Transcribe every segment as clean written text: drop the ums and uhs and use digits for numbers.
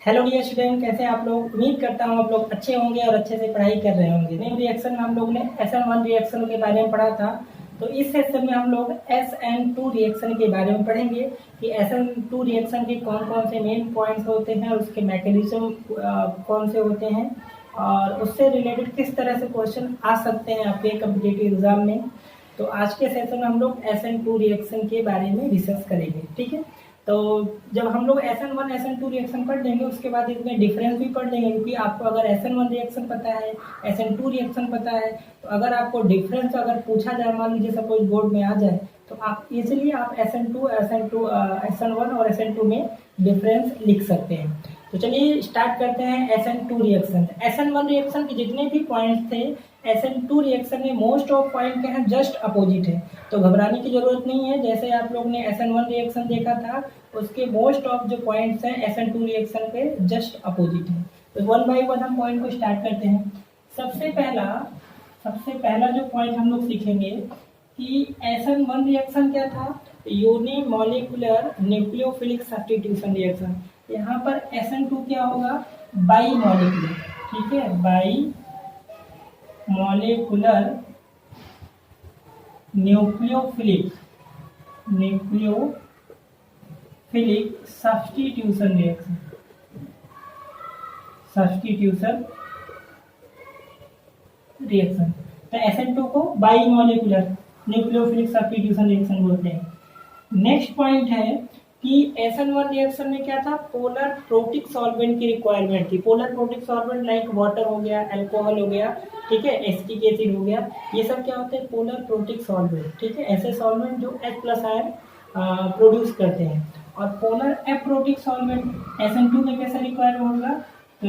Hello dear student, कैसे हैं आप लोग। उम्मीद करता हूँ आप लोग अच्छे होंगे और अच्छे से पढ़ाई कर रहे होंगे। नेम रिएक्शन में हम लोग ने SN1 रिएक्शन के बारे में पढ़ा था। तो इस सेशन में हम लोग SN2 रिएक्शन के बारे में पढ़ेंगे कि SN2 रिएक्शन के कौन कौन से मेन पॉइंट्स होते हैं और उसके मैकेनिज्म कौन से होते हैं और उससे रिलेटेड किस तरह से क्वेश्चन आ सकते हैं आपके कम्पिटिटिव एग्जाम में। तो आज के सेशन में हम लोग SN2 रिएक्शन के बारे में रिसर्च करेंगे, ठीक है। तो जब हम लोग SN1 SN2 रिएक्शन पढ़ लेंगे उसके बाद इसमें डिफरेंस भी पढ़ लेंगे, क्योंकि आपको अगर SN1 रिएक्शन पता है, SN2 रिएक्शन पता है, तो अगर आपको डिफरेंस अगर पूछा जाए, मान लीजिए सपोज बोर्ड में आ जाए, तो आप इजीली आप SN1 और SN2 में डिफरेंस लिख सकते हैं। तो चलिए स्टार्ट करते हैं SN2 रिएक्शन। SN1 रिएक्शन के जितने भी पॉइंट्स थे, SN2 रिएक्शन में मोस्ट ऑफ पॉइंट के हैं जस्ट अपोजिट है, तो घबराने की जरूरत नहीं है। जैसे आप लोग ने SN1 रिएक्शन देखा था, उसके मोस्ट ऑफ जो पॉइंट्स हैं SN2 रिएक्शन के जस्ट अपोजिट है। तो वन बाय वन हम पॉइंट को स्टार्ट करते हैं। सबसे पहला जो पॉइंट हम लोग सीखेंगे कि SN1 रिएक्शन क्या था, यूनिमॉलिक्यूलर न्यूक्लियोफिलिक सब्स्टिट्यूशन रिएक्शन। यहाँ पर SN2 क्या होगा, बाई मॉलिक्यूलर, ठीक है, by molecular nucleophilic substitution reaction. तो SN2 को by molecular nucleophilic substitution reaction बोलते हैं। नेक्स्ट पॉइंट है कि SN1 रिएक्शन में क्या था, पोलर प्रोटिक सॉल्वेंट की रिक्वायरमेंट थी। Polar protic solvent like water हो गया, अल्कोहल हो गया, ठीक है, एसिटिक एसिड हो गया, ये सब क्या होते हैं, पोलर प्रोटिक सॉल्वेंट, ठीक है, ऐसे सॉल्वेंट जो H+ आयन प्रोड्यूस करते हैं। और पोलर एप्रोटिक सॉल्वेंट SN2 में कैसे रिक्वायर होगा, तो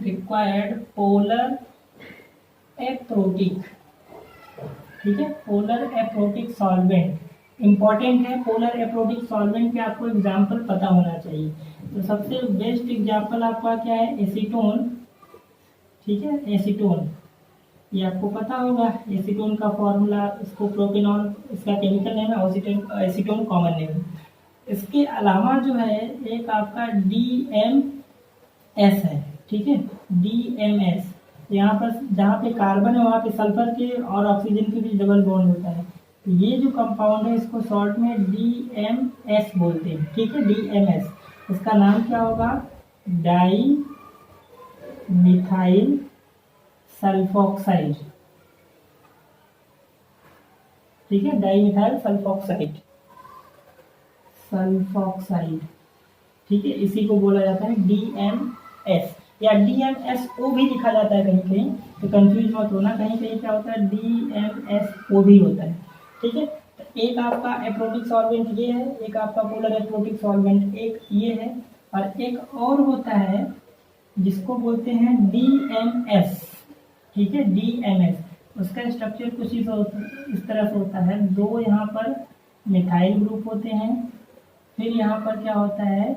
रिक्वायर्ड पोलर एप्रोटिक, ठीक है, पोलर एप्रोटिक सॉल्वेंट इंपॉर्टेंट है। पोलर एप्रोटिक सॉल्वेंट के आपको एग्जाम्पल पता होना चाहिए। तो सबसे बेस्ट एग्जाम्पल आपका क्या है, एसीटोन, ठीक है, एसीटोन, ये आपको पता होगा। एसीटोन का फॉर्मूला, इसको प्रोपेनॉल, इसका केमिकल नेम है एसीटोन कॉमन नेम। इसके अलावा जो है एक आपका DMS है, ठीक है, DMS, यहाँ पर जहाँ पे कार्बन है वहाँ पे सल्फर के और ऑक्सीजन के बीच डबल बॉन्ड होता है। तो ये जो कंपाउंड है इसको शॉर्ट में DMS बोलते हैं, ठीक है, DMS। इसका नाम क्या होगा, डाई मिथाइल सल्फॉक्साइड, ठीक है, डाई मिथाइल सल्फॉक्साइड, ठीक है, इसी को बोला जाता है DMS या DMSO भी लिखा जाता है कहीं कहीं, तो कंफ्यूज मत होना, कहीं कहीं क्या होता है DMSO भी होता है, ठीक है। तो एक आपका एप्रोटिक सॉल्वेंट ये है, एक आपका पोलर एप्रोटिक सॉल्वेंट एक ये है, और एक और होता है जिसको बोलते हैं DMS, ठीक है, DMS। उसका स्ट्रक्चर कुछ इस तरह से होता है, दो यहाँ पर मिथाइल ग्रुप होते हैं, फिर यहाँ पर क्या होता है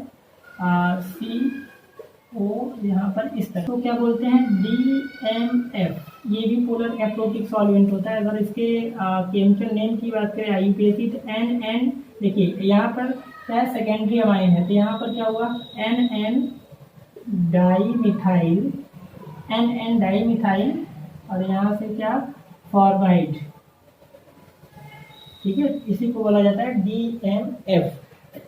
CO यहाँ पर इस तरह, तो क्या बोलते हैं DMF। ये भी पोलर एप्रोटिक सॉल्वेंट होता है। अगर इसके केमिकल नेम की बात करें IUPAC, तो NN, देखिए यहाँ पर क्या है, सेकेंडरी अमाइन है, तो यहाँ पर क्या होगा NN डाईमिथाइल और यहाँ से क्या फॉर्माइड, ठीक है, इसी को बोला जाता है DMF।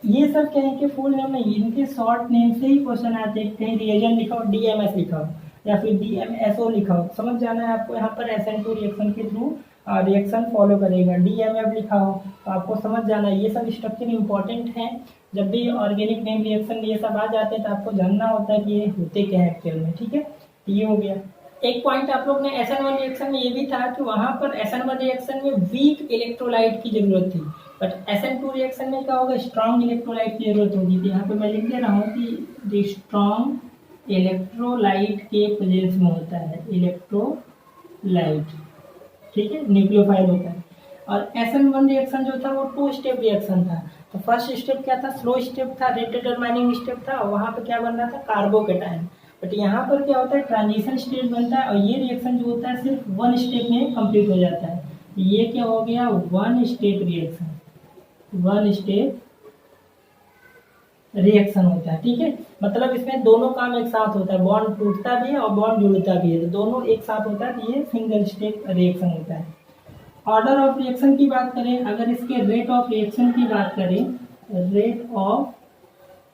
ये सब क्या है कि फुल नेम नहीं, इनके शॉर्ट नेम से ही क्वेश्चन आते हैं। कहीं रिएजेंट लिखा हो DMS लिखा हो या फिर DMSO लिखा हो, समझ जाना है आपको। यहाँ पर SN2 रिएक्शन के थ्रू रिएक्शन फॉलो करेगा। DMF लिखा हो तो आपको समझ जाना है, ये सब स्ट्रक्चर इंपॉर्टेंट है। जब भी ऑर्गेनिक नेम रिएक्शन ये सब आ जाते हैं तो आपको जानना होता है कि ये होते क्या है एक्चुअल में, ठीक है। ये हो गया एक पॉइंट। आप लोग ने SN1 रिएक्शन में ये भी था कि वहां पर SN1 रिएक्शन में वीक इलेक्ट्रोलाइट की जरूरत थी, बट SN2 रिएक्शन में क्या होगा, स्ट्रॉन्ग इलेक्ट्रोलाइट की जरूरत होगी। तो यहाँ पे मैं लिख दे रहा हूँ कि स्ट्रॉन्ग इलेक्ट्रोलाइट के प्रेजेंस में होता है इलेक्ट्रोलाइट, ठीक है, न्यूक्लियोफाइल होता है। और SN1 रिएक्शन जो था वो 2 स्टेप रिएक्शन था। तो फर्स्ट स्टेप क्या था, स्लो स्टेप था, रेट डिटरमाइनिंग स्टेप था, वहाँ पे क्या बन रहा था, कार्बोकेटायन। बट यहाँ पर क्या होता है, ट्रांजिशन स्टेज बनता है, और ये रिएक्शन जो होता है सिर्फ 1 स्टेप में कंप्लीट हो जाता है। ये क्या हो गया, 1 स्टेप रिएक्शन, 1 स्टेप रिएक्शन होता है, ठीक है। मतलब इसमें दोनों काम एक साथ होता है, बॉन्ड टूटता भी है और बॉन्ड जुड़ता भी है, तो दोनों एक साथ होता है, तो ये सिंगल स्टेप रिएक्शन होता है। ऑर्डर ऑफ रिएक्शन की बात करें, अगर इसके रेट ऑफ रिएक्शन की बात करें, रेट ऑफ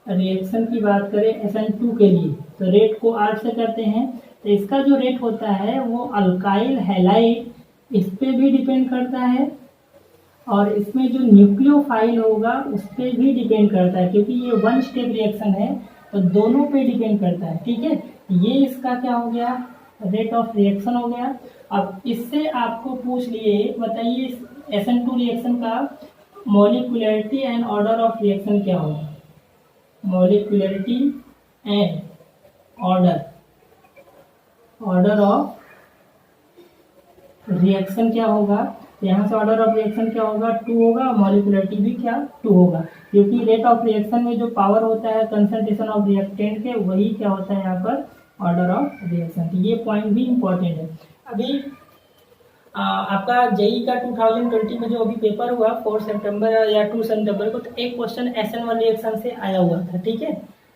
रिएक्शन की बात करें SN2 के लिए, तो रेट को 8 से करते हैं, तो इसका जो रेट होता है वो अल्काइल हैलाइड इस पे भी डिपेंड करता है और इसमें जो न्यूक्लियोफाइल होगा उस पर भी डिपेंड करता है, क्योंकि ये वन स्टेप रिएक्शन है तो दोनों पे डिपेंड करता है, ठीक है। ये इसका क्या हो गया, रेट ऑफ रिएक्शन हो गया। अब इससे आपको पूछ लिए, बताइए SN2 रिएक्शन का molecularity and order of reaction क्या होगा। Molecularity and order of reaction क्या होगा, यहाँ से ऑर्डर ऑफ रिएक्शन क्या होगा, 2 होगा, मॉलिक्यूलरिटी भी क्या 2 होगा, क्योंकि रेट ऑफ रिएक्शन में जो पावर होता है कंसंट्रेशन ऑफ रिएक्टेंट के, वही क्या होता है यहाँ पर ऑर्डर ऑफ रिएक्शन। तो ये पॉइंट भी इम्पोर्टेंट है। अभी आपका जेई का 2020 में जो अभी पेपर हुआ 4 सितंबर या 2 सितंबर को, तो एक क्वेश्चन SN1 रिएक्शन से आया हुआ था, ठीक है।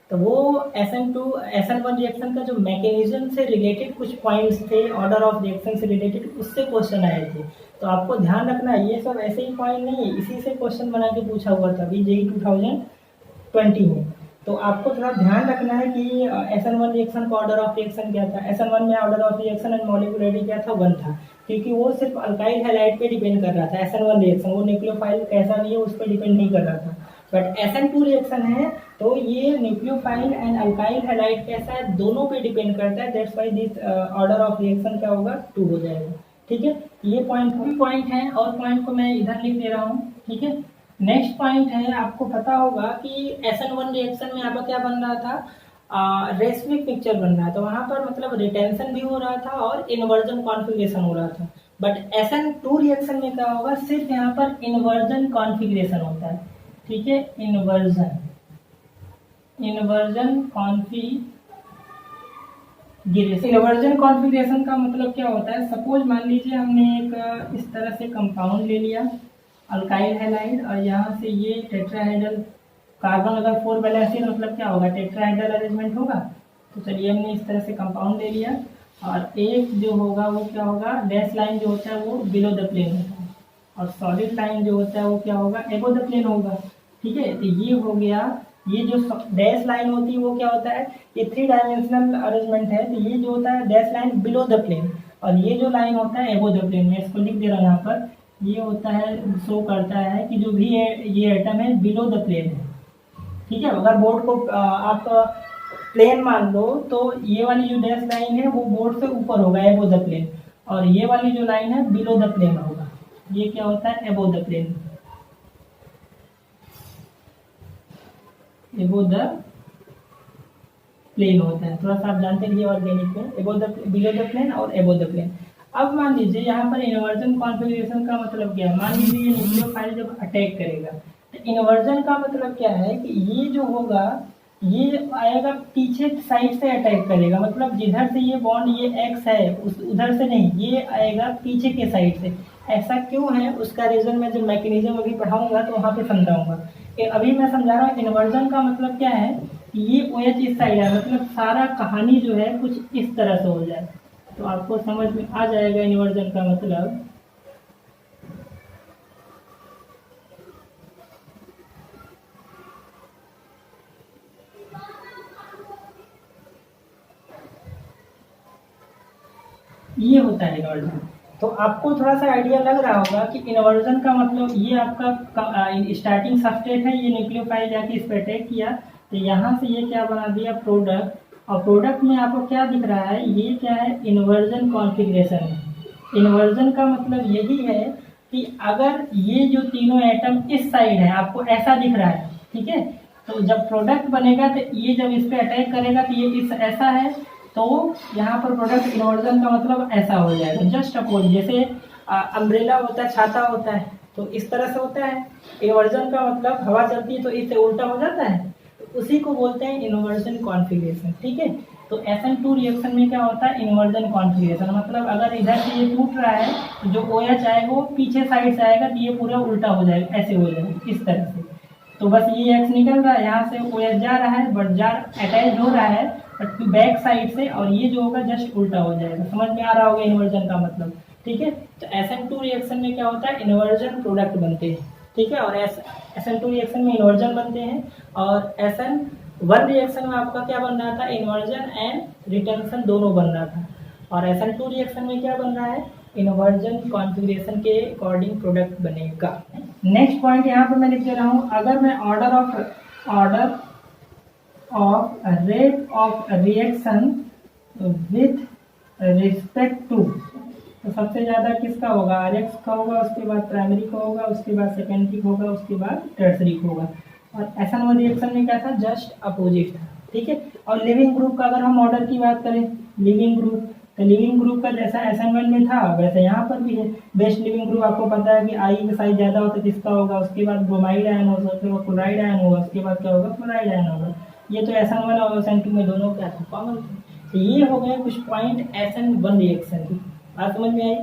तो वो SN1 रिएक्शन का जो मैकेनिज्म से रिलेटेड कुछ पॉइंट्स थे, ऑर्डर ऑफ रिएक्शन से रिलेटेड, उससे क्वेश्चन आए थे। तो आपको ध्यान रखना है, ये सब ऐसे ही पॉइंट नहीं है, इसी से क्वेश्चन बना के पूछा हुआ था अभी जेई 2020 में। तो आपको थोड़ा ध्यान रखना है कि SN1 रिएक्शन का ऑर्डर ऑफ रिएक्शन क्या था। SN1 में order of reaction and molecularity क्या था, 1 था, क्योंकि वो सिर्फ अल्काइल हैलाइड पे डिपेंड कर रहा था। SN1 रिएक्शन वो न्यूक्लियोफाइल कैसा भी है उस पर डिपेंड नहीं कर रहा था। बट SN2 रिएक्शन है तो ये न्यूक्लियोफाइल एंड अल्काइल हैलाइड कैसा है, दोनों पे डिपेंड करता है। That's why this order of reaction क्या होगा, 2 हो जाएगा, ठीक है। ये पॉइंट है और पॉइंट को मैं इधर लिख दे रहा हूँ, ठीक है। नेक्स्ट पॉइंट है, आपको पता होगा कि SN1 रिएक्शन में यहाँ पर क्या बन रहा था, रेसिमिक पिक्चर बन रहा था, तो वहाँ पर मतलब रिटेंशन भी हो रहा था और इन्वर्जन कॉन्फ़िगरेशन हो रहा था। बट SN2 रिएक्शन में क्या होगा, सिर्फ यहाँ पर इन्वर्जन कॉन्फ़िगरेशन होता है, ठीक है। इन्वर्जन कॉन्फ़िगरेशन का मतलब क्या होता है, सपोज मान लीजिए हमने एक इस तरह से कंपाउंड ले लिया अल्काइल हैलाइड और यहाँ से ये टेट्राहेड्रल कार्बन अगर 4 बैलेंस है मतलब क्या होगा, टेट्राहेड्रल अरेंजमेंट होगा। तो चलिए हमने इस तरह से कंपाउंड ले लिया और एक जो होगा वो क्या होगा, डैश लाइन जो होता है वो बिलो द प्लेन होता है और सॉलिड लाइन जो होता है वो क्या होगा, एबो द प्लेन होगा, ठीक है। तो ये हो गया, ये जो डैश लाइन होती है वो क्या होता है, ये 3 डायमेंशनल अरेंजमेंट है, तो ये जो होता है dash line below the plane और ये जो लाइन होता है एबो द प्लेन। मैं इसको लिख दे रहा हूँ यहाँ पर, ये होता है, शो करता है कि जो भी ये एटम है बिलो द प्लेन है, ठीक है। अगर बोर्ड को आप प्लेन मान लो तो ये वाली जो डैश लाइन है वो बोर्ड से ऊपर होगा, एबो द प्लेन, और ये वाली जो लाइन है बिलो द प्लेन होगा, ये क्या होता है, above the plane, above the plane होता है। थोड़ा सा आप जानते रहिए ऑर्गेनिक में, एबो द बिलो द प्लेन और एबो द प्लेन। अब मान लीजिए यहाँ पर इन्वर्जन कॉन्फ़िगरेशन का मतलब क्या है, मान लीजिए ये न्यूक्लियोफाइल जब अटैक करेगा, तो इन्वर्जन का मतलब क्या है कि ये जो होगा ये आएगा पीछे साइड से अटैक करेगा, मतलब जिधर से ये बॉन्ड ये एक्स है उधर से नहीं, ये आएगा पीछे के साइड से। ऐसा क्यों है उसका रीज़न मैं जब मैकेनिज्म अभी पढ़ाऊंगा तो वहाँ पे समझाऊंगा। अभी मैं समझा रहा हूँ इन्वर्जन का मतलब क्या है, ये OH इस साइड है, मतलब सारा कहानी जो है कुछ इस तरह से हो जाए तो आपको समझ में आ जाएगा इन्वर्जन का मतलब। ये होता है इन्वर्जन। तो आपको थोड़ा सा आइडिया लग रहा होगा कि इन्वर्जन का मतलब ये आपका स्टार्टिंग सबस्ट्रेट है, ये न्यूक्लियोफाइल जाके इस पर अटैक किया तो यहाँ से ये क्या बना दिया, प्रोडक्ट, और प्रोडक्ट में आपको क्या दिख रहा है, ये क्या है, इन्वर्जन कॉन्फ़िगरेशन है। इन्वर्जन का मतलब यही है कि अगर ये जो तीनों एटम इस साइड है, आपको ऐसा दिख रहा है, ठीक है, तो जब प्रोडक्ट बनेगा तो ये जब इस पर अटैक करेगा तो ये इस ऐसा है, तो यहाँ पर प्रोडक्ट इन्वर्जन का मतलब ऐसा हो जाएगा। जस्ट अपोज जैसे अम्ब्रेला होता है, छाता होता है, तो इस तरह से होता है। इन्वर्जन का मतलब हवा चलती है तो इससे उल्टा हो जाता है, तो उसी को बोलते हैं इन्वर्जन कॉन्फ़िगरेशन, ठीक है। तो SN2 रिएक्शन में क्या होता है, इन्वर्जन कॉन्फ़िगरेशन, मतलब अगर इधर से ये टूट रहा है तो जो OH आएगा वो पीछे साइड से आएगा तो ये पूरा उल्टा हो जाएगा, ऐसे हो जाएगा इस तरह से। तो बस ये एक्स निकल रहा है, यहाँ से ओ एच जा रहा है, बट जार अटैच हो रहा है बट बैक साइड से, और ये जो होगा जस्ट उल्टा हो जाएगा। समझ में आ रहा होगा इन्वर्जन का मतलब, ठीक है। तो SN2 रिएक्शन में क्या होता है, इन्वर्जन प्रोडक्ट बनते हैं, ठीक है। और SN2 रिएक्शन में इन्वर्जन बनते हैं, और SN1 रिएक्शन में आपका क्या बन रहा था, इन्वर्जन एंड रिटेंशन दोनों बन रहा था। और SN2 रिएक्शन में क्या बन रहा है, इन्वर्जन कॉन्फ़िगरेशन के अकॉर्डिंग प्रोडक्ट बनेगा। नेक्स्ट पॉइंट यहाँ पर मैं लिख दे रहा हूँ, अगर मैं order of rate of reaction with respect to, तो सबसे ज़्यादा किसका होगा, RX का होगा, उसके बाद प्राइमरी का होगा, उसके बाद सेकेंडरी का होगा, उसके बाद टर्सरी का होगा। और SN1 रिएक्शन में क्या था, जस्ट अपोजिट था, ठीक है। और लिविंग ग्रुप का अगर हम ऑर्डर की बात करें, लिविंग ग्रुप, तो लिविंग ग्रुप का जैसा SN1 में था वैसे यहाँ पर भी है। बेस्ट लिविंग ग्रुप आपको पता है कि I का साइज ज़्यादा होता है किसका होगा, उसके बाद ब्रोमाइड आयन होगा, उसके बाद क्लोराइड आयन होगा, उसके बाद क्या होगा, फ्लोराइड आयन होगा। ये तो SN1 और SN2 में दोनों क्या था, कॉमन थे। तो ये हो गए कुछ पॉइंट SN1 रिएक्शन की, बात समझ में आई।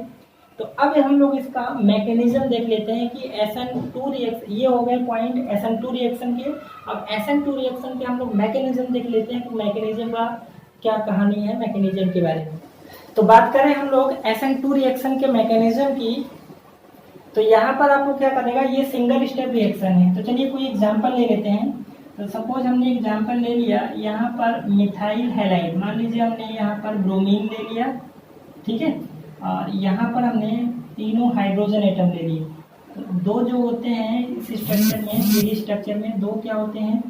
तो अब हम लोग इसका मैकेनिज्म देख लेते हैं कि SN2 रिएक्शन, ये हो गए पॉइंट SN2 रिएक्शन के। अब SN2 रिएक्शन के हम लोग मैकेनिज्म देख लेते हैं कि मैकेनिज्म का क्या कहानी है, मैकेनिज्म के बारे में। तो बात करें हम लोग SN2 रिएक्शन के मैकेनिज्म की, तो यहाँ पर आपको क्या करेगा, ये सिंगल स्टेप रिएक्शन है। तो चलिए कोई एग्जांपल ले लेते हैं। तो सपोज हमने एग्जांपल ले लिया, यहाँ पर मिथाइल हैलाइड, मान लीजिए हमने यहाँ पर ब्रोमीन ले लिया, ठीक है। और यहाँ पर हमने तीनों हाइड्रोजन एटम ले लिए। तो दो जो होते हैं इस स्ट्रक्चर में, थ्री स्ट्रक्चर में, दो क्या होते हैं,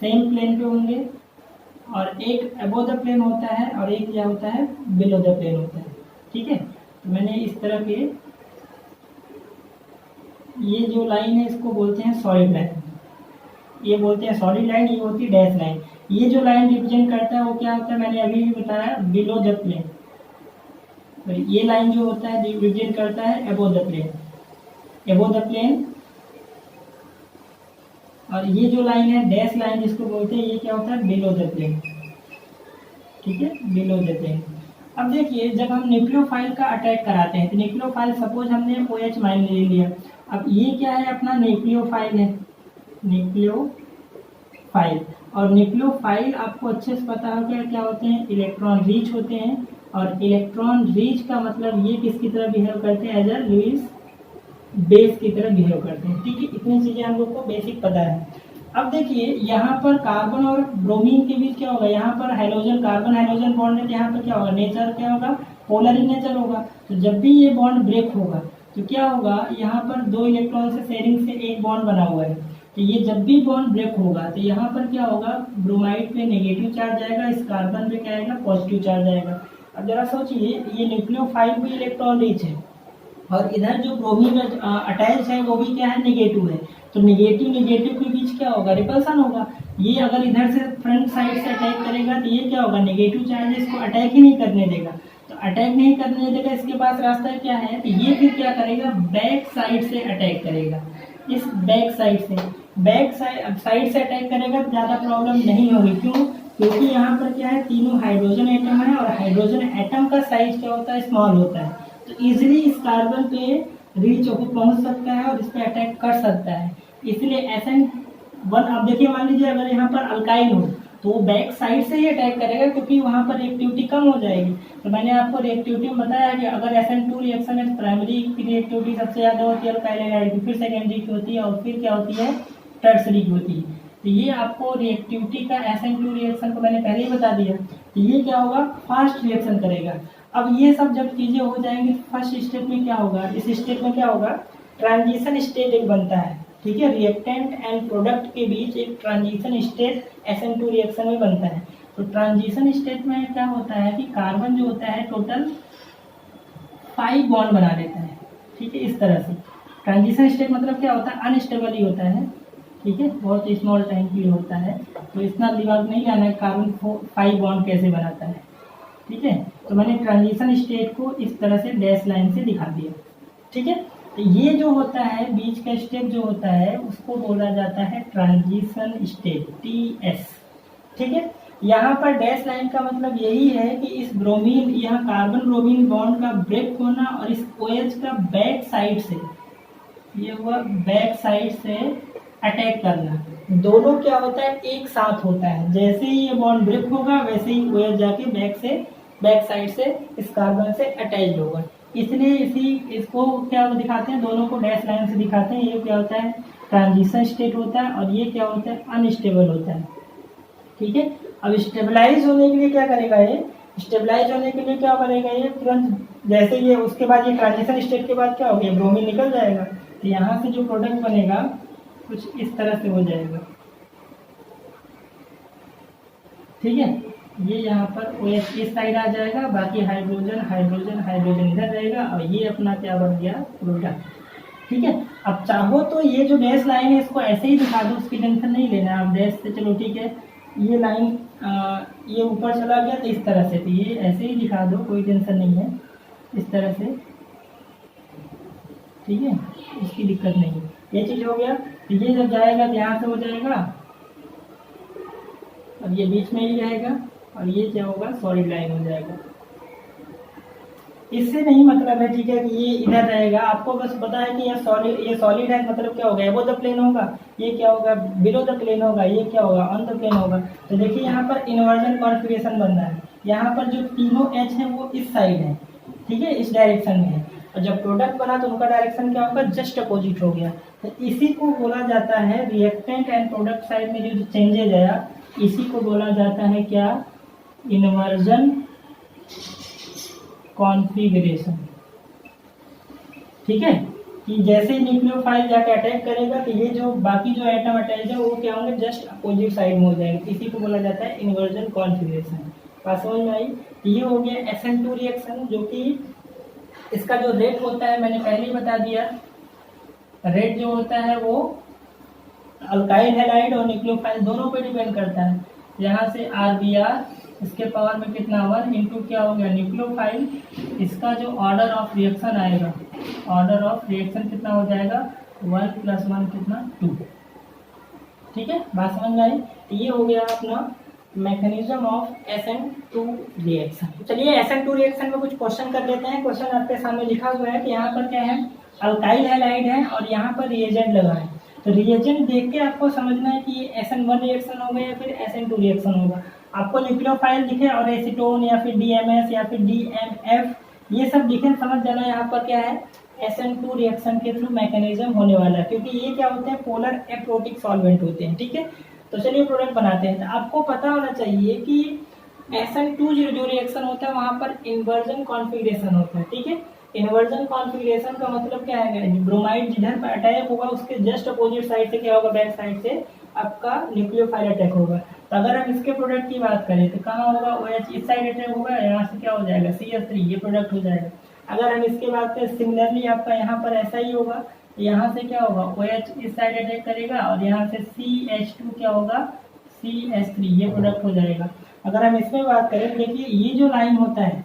सेम प्लेन पे होंगे, और एक अबोव द प्लेन होता है और एक क्या होता है, बिलो द प्लेन होता है, ठीक है। तो मैंने इस तरह के, ये जो लाइन है इसको बोलते हैं सॉलिड लाइन, ये बोलते हैं सॉलिड लाइन, ये होती है डैश लाइन। ये जो लाइन रिप्रेजेंट करता है वो क्या होता है, मैंने अभी भी बताया, बिलो द प्लेन। तो ये लाइन जो होता है रिप्रेजेंट करता है above the plane, above the plane. और ये जो लाइन है डैश लाइन जिसको बोलते हैं, ये क्या होता है, बिलो द प्लेन, ठीक है, बिलो द प्लेन। अब देखिए जब हम न्यूक्लियोफाइल का अटैक कराते हैं, तो न्यूक्लियोफाइल सपोज हमने OH माइन ले लिया। अब ये क्या है, अपना न्यूक्लियोफाइल है, न्यूक्लियोफाइल। और न्यूक्लियोफाइल आपको अच्छे से पता होगा क्या होते हैं, इलेक्ट्रॉन रीच होते हैं। और इलेक्ट्रॉन रीच का मतलब ये किसकी तरह बिहेव करते हैं, एज अ लुईस बेस की तरह बिहेव करते हैं, ठीक है। इतनी चीजें हम लोग को बेसिक पता है। अब देखिए यहाँ पर कार्बन और ब्रोमीन के बीच क्या होगा, यहाँ पर हाइड्रोजन, कार्बन हाइड्रोजन बॉन्ड है, तो यहाँ पर क्या होगा, नेचर क्या होगा, पोलर ही नेचर होगा। तो जब भी ये बॉन्ड ब्रेक होगा तो क्या होगा, यहाँ पर दो इलेक्ट्रॉन से शेयरिंग से एक बॉन्ड बना हुआ है। तो ये जब भी बॉन्ड ब्रेक होगा तो यहाँ पर क्या होगा, ब्रोमाइड पे नेगेटिव चार्ज आएगा, इस कार्बन पे क्या आएगा, पॉजिटिव चार्ज आएगा। अब जरा सोचिए, ये न्यूक्लियोफाइल भी इलेक्ट्रॉन रिच है, और इधर जो ब्रोमीन अटैच है वो भी क्या है, नेगेटिव है। तो नेगेटिव नेगेटिव के बीच क्या होगा, रिपल्सन होगा। ये अगर इधर से फ्रंट साइड से अटैक करेगा तो ये क्या होगा, नेगेटिव चार्ज इसको अटैक ही नहीं करने देगा। तो अटैक नहीं करने देगा, इसके पास रास्ता क्या है, तो ये फिर क्या करेगा, बैक साइड से अटैक करेगा। इस बैक साइड से, बैक साइड से अटैक करेगा तो ज़्यादा प्रॉब्लम नहीं होगी। क्यों, क्योंकि यहाँ पर क्या है, तीनों हाइड्रोजन एटम है, और हाइड्रोजन एटम का साइज क्या होता है, स्मॉल होता है। तो इजीली इस कार्बन पे रीच होकर पहुंच सकता है और इस पे अटैक कर सकता है। इसलिए SN1, अब देखिए मान लीजिए अगर यहाँ पर अल्काइल हो तो वो बैक साइड से ही अटैक करेगा, क्योंकि वहाँ पर रिएक्टिविटी कम हो जाएगी। तो मैंने आपको रिएक्टिविटी में बताया कि अगर SN2 रिएक्शन है, प्राइमरी की रिएक्टिविटी सबसे ज़्यादा होती है अल्काइल हैलाइड की, फिर सेकेंडरी की होती है, और फिर क्या होती है, टर्सरी की होती है। तो ये आपको रिएक्टिविटी का SN2 रिएक्शन को मैंने पहले ही बता दिया। तो ये क्या होगा, फास्ट रिएक्शन करेगा। अब ये सब जब चीज़ें हो जाएंगी, फर्स्ट स्टेप में क्या होगा, इस स्टेप में क्या होगा, ट्रांजिशन स्टेट एक बनता है, ठीक है। रिएक्टेंट एंड प्रोडक्ट के बीच एक ट्रांजिशन स्टेट SN2 रिएक्शन में बनता है। तो ट्रांजिशन स्टेट में क्या होता है कि कार्बन जो होता है टोटल 5 बॉन्ड बना लेता है, ठीक है, इस तरह से। ट्रांजिशन स्टेट मतलब क्या होता है, अनस्टेबल ही होता है, ठीक है, बहुत स्मॉल टाइम के लिए होता है। तो इतना दिमाग नहीं लाना है कार्बन 5 बॉन्ड कैसे बनाता है, ठीक है। तो मैंने ट्रांजिशन स्टेट को इस तरह से डैश लाइन से दिखा दिया, ठीक है। तो ये जो होता है बीच का स्टेप जो होता है उसको बोला जाता है ट्रांजिशन स्टेट, TS, ठीक है। यहाँ पर डैश लाइन का मतलब यही है कि इस ब्रोमीन, यहाँ कार्बन ब्रोमीन बॉन्ड का ब्रेक होना और इस OH का बैक साइड से, ये हुआ बैक साइड से अटैक करना, दोनों क्या होता है, एक साथ होता है। जैसे ही ये बॉन्ड ब्रेक होगा वैसे ही OH जाके बैक साइड से इस कार्बन से अटैच होगा। इसलिए इसको क्या दिखाते हैं, दोनों को डैश लाइन से दिखाते हैं। ये क्या होता है, ट्रांजिशन स्टेट होता है, और ये क्या होता है, अनस्टेबल होता है। ठीक है, अब स्टेबलाइज होने के लिए क्या करेगा, ये स्टेबलाइज होने के लिए क्या करेगा, ये तुरंत जैसे ये उसके बाद ये ट्रांजिशन स्टेट के बाद क्या हो गया, ब्रोमीन निकल जाएगा। तो यहाँ से जो प्रोडक्ट बनेगा कुछ इस तरह से हो जाएगा। ठीक है, ये यहाँ पर OH इस साइड आ जाएगा, बाकी हाइड्रोजन हाइड्रोजन हाइड्रोजन इधर रहेगा, और ये अपना क्या बन गया, प्रोडक्ट। ठीक है, अब चाहो तो ये जो डैश लाइन है इसको ऐसे ही दिखा दो, उसकी टेंशन नहीं लेना आप डैश से, चलो ठीक है। ये लाइन ये ऊपर चला गया तो इस तरह से, तो ये ऐसे ही दिखा दो, कोई टेंशन नहीं है, इस तरह से। ठीक है, इसकी दिक्कत नहीं है। ये चीज़ हो गया, तो ये जब जाएगा तो यहाँ से हो जाएगा, अब ये बीच में ही रहेगा, और ये क्या होगा, सॉलिड लाइन हो जाएगा। इससे नहीं मतलब है, ठीक है, कि ये इधर रहेगा। आपको बस पता है कि ये सॉलिड है, मतलब क्या होगा, एबो द प्लेन होगा, ये क्या होगा, बिलो द प्लेन होगा, ये क्या होगा, ऑन द प्लेन होगा। तो देखिए यहाँ पर इन्वर्जन कॉन्फिगरेशन बन रहा है। यहाँ पर जो तीनों H है वो इस साइड है, ठीक है, इस डायरेक्शन में है, और जब प्रोडक्ट बना तो उनका डायरेक्शन क्या होगा, जस्ट अपोजिट हो गया। तो इसी को बोला जाता है, रिएक्टेंट एंड प्रोडक्ट साइड में जो चेंजेज आया, इसी को बोला जाता है क्या, इन्वर्जन कॉन्फ़िगरेशन। ठीक है, कि जैसे ही न्यूक्लियोफाइल जाके अटैक करेगा तो ये जो बाकी जो एटम अटैच है वो क्या होंगे, जस्ट अपोजिट साइड में हो जाएंगे। इसी को बोला जाता है इन्वर्जन कॉन्फ़िगरेशन। बात समझ में आई? ये हो गया SN2 रिएक्शन, जो कि इसका जो रेट होता है मैंने पहले ही बता दिया। रेट जो होता है वो अल्काइल हैलाइड और न्यूक्लियोफाइल दोनों पे डिपेंड करता है। यहाँ से RBr इसके पावर में कितना 1 इंटू क्या हो गया, न्यूक्लियोफाइल, इसका जो ऑर्डर ऑफ रिएक्शन आएगा, ऑर्डर ऑफ रिएक्शन कितना हो जाएगा, 1 + 1 कितना 2। ठीक है, बात समझ में आई? ये हो गया अपना मैकेनिज्म ऑफ SN2 रिएक्शन। चलिए SN2 रिएक्शन में कुछ क्वेश्चन कर लेते हैं। क्वेश्चन आपके सामने लिखा हुआ है कि यहाँ पर क्या है, अल्काइल हैलाइड है और यहाँ पर रिएजेंट लगा है। तो रिएजेंट देख के आपको समझना है कि ये SN1 रिएक्शन होगा या फिर SN2 रिएक्शन होगा। आपको न्यूक्लियोफाइल दिखे और एसीटोन या फिर DMS या फिर DMF ये सब दिखे, समझ जाना यहाँ पर क्या है, SN2 रिएक्शन के थ्रू मैकेनिज्म होने वाला है, क्योंकि ये क्या होते हैं, पोलर एप्रोटिक सॉल्वेंट होते हैं। ठीक है, तो चलिए प्रोडक्ट बनाते हैं। तो आपको पता होना चाहिए कि SN2 जो रिएक्शन होता है वहाँ पर इन्वर्जन कॉन्फ़िगरेशन होता है। ठीक है, इन्वर्जन कॉन्फ़िगरेशन का मतलब क्या है, ब्रोमाइड जिधर पर अटैक होगा उसके जस्ट अपोजिट साइड से क्या होगा, बैक साइड से आपका न्यूक्लियोफाइल अटैक होगा। तो अगर हम इसके प्रोडक्ट की बात करें तो कहाँ होगा, OH इस साइड अटैक होगा, यहाँ से क्या हो जाएगा, CH3, ये प्रोडक्ट हो जाएगा। अगर हम इसके बात करें सिमिलरली आपका यहाँ पर ऐसा ही होगा, यहाँ से क्या होगा, OH इस साइड अटैक करेगा और यहाँ से CH2 क्या होगा, CH3, ये प्रोडक्ट हो जाएगा। अगर हम इसमें बात करें तो देखिए ये जो लाइन होता है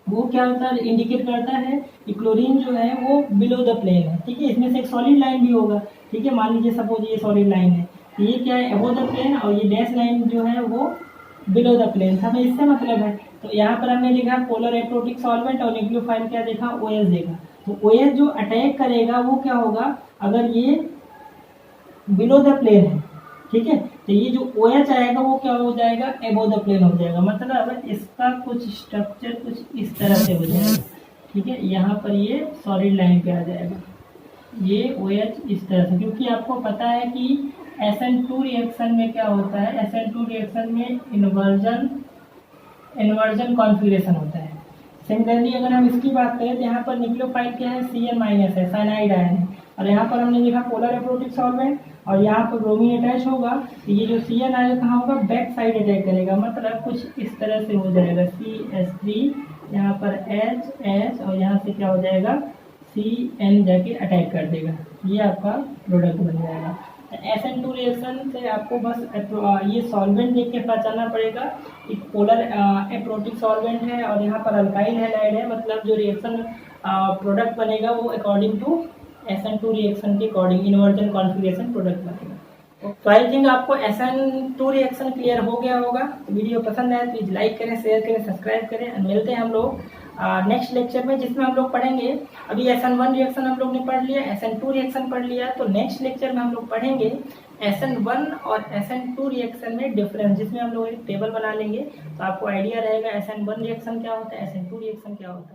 वो क्या होता है, इंडिकेट करता है कि क्लोरीन जो है वो बिलो द प्लेन है। ठीक है, इसमें से एक सॉलिड लाइन भी होगा। ठीक है, मान लीजिए सपोज ये सॉलिड लाइन है, तो ये क्या है, अबो द प्लेन, और ये डैश लाइन जो है वो बिलो द प्लेन। हमें इससे मतलब है, तो यहाँ पर हमने लिखा पोलर एप्रोटिक सॉल्वेंट और न्यूक्लियोफाइल क्या देखा, OH देखा। तो OH जो अटैक करेगा वो क्या होगा, अगर ये बिलो द प्लेन है, ठीक है, तो ये जो OH आएगा वो क्या हो जाएगा, एबो द प्लेन हो जाएगा। मतलब इसका कुछ स्ट्रक्चर कुछ इस तरह से हो जाएगा। ठीक है, यहाँ पर ये सॉलिड लाइन पे आ जाएगा, ये OH इस तरह से, क्योंकि आपको पता है कि SN2 रिएक्शन में क्या होता है, SN2 रिएक्शन में इन्वर्जन कॉन्फ़िगरेशन होता है। सिमिलरली अगर हम इसकी बात करें तो यहाँ पर न्यूक्लियोफाइल क्या है, Cn- है, साइनाइड आयन है, और यहाँ पर हमने लिखा पोलर एप्रोटिक सॉल्वेंट, और यहाँ पर ब्रोमीन अटैच होगा, तो ये जो Cn आयन कहाँ होगा, बैक साइड अटैक करेगा। मतलब कुछ इस तरह से हो जाएगा, CH3, यहाँ पर H और यहाँ से क्या हो जाएगा, Cn जाके अटैक कर देगा, ये आपका प्रोडक्ट बन जाएगा। SN2 रिएक्शन से आपको बस ये सॉल्वेंट देख के पहचानना पड़ेगा, एक पोलर एप्रोटिक सॉल्वेंट है और यहाँ पर अल्काइल हैलाइड है। मतलब जो रिएक्शन प्रोडक्ट बनेगा वो अकॉर्डिंग टू SN2 रिएक्शन के अकॉर्डिंग इन्वर्जन कॉन्फ़िगरेशन प्रोडक्ट बनेगा। तो आई थिंक आपको SN2 रिएक्शन क्लियर हो गया होगा। वीडियो पसंद आए प्लीज़ लाइक करें, शेयर करें, सब्सक्राइब करें, और मिलते हैं हम लोग नेक्स्ट लेक्चर में, जिसमें हम लोग पढ़ेंगे, अभी SN1 रिएक्शन हम लोग ने पढ़ लिया, SN2 रिएक्शन पढ़ लिया, तो नेक्स्ट लेक्चर में हम लोग पढ़ेंगे SN1 और SN2 रिएक्शन में डिफरेंस, जिसमें हम लोग एक टेबल बना लेंगे तो आपको आइडिया रहेगा SN1 रिएक्शन क्या होता है, SN2 रिएक्शन क्या होता है।